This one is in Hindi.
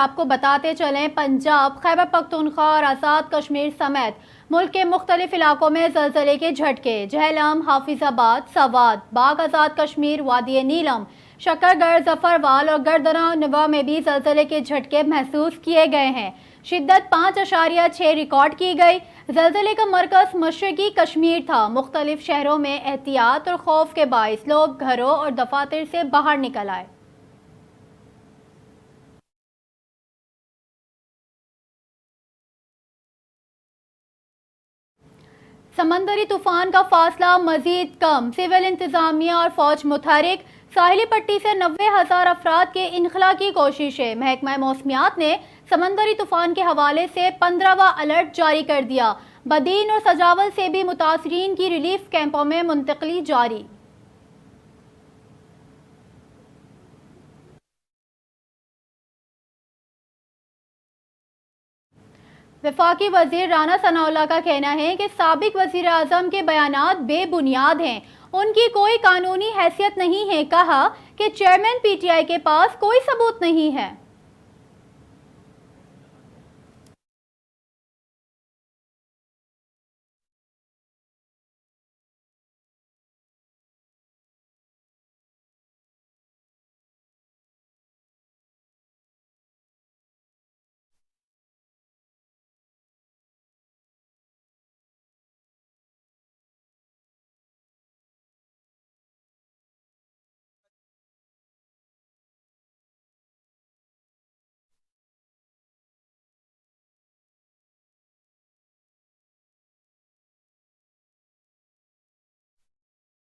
आपको बताते चलें, पंजाब, खैबर पख्तूनख्वा और आज़ाद कश्मीर समेत मुल्क के मुख्तलिफ इलाकों में ज़लज़ले के झटके। झेलम, हाफिजाबाद, सवात, बाग आज़ाद कश्मीर, वादी नीलम, शकरगढ़, जफरवाल और गर्दनवा में भी ज़लज़ले के झटके महसूस किए गए हैं। शिद्दत 5.6 रिकॉर्ड की गई। ज़लज़ले का मरकज़ मशरकी कश्मीर था। मुख्तलिफ शहरों में एहतियात और खौफ के बाइस लोग घरों और दफातर से बाहर निकल आए। समंदरी तूफान का फासला मजीद कम, सिविल इंतजामिया और फौज मुतहरिक। साहिली पट्टी से 90,000 अफराद के इनखला की कोशिशें। महकमा मौसमियात ने समंदरी तूफान के हवाले से 15वां अलर्ट जारी कर दिया। बदीन और सजावल से भी मुतासरीन की रिलीफ कैंपों में मुंतकली जारी। वफाकी वजीर राना सनाउल्लाह का कहना है कि साबिक वजीर आजम के बयानात बेबुनियाद हैं, उनकी कोई कानूनी हैसियत नहीं है। कहा कि चेयरमैन पीटीआई के पास कोई सबूत नहीं है।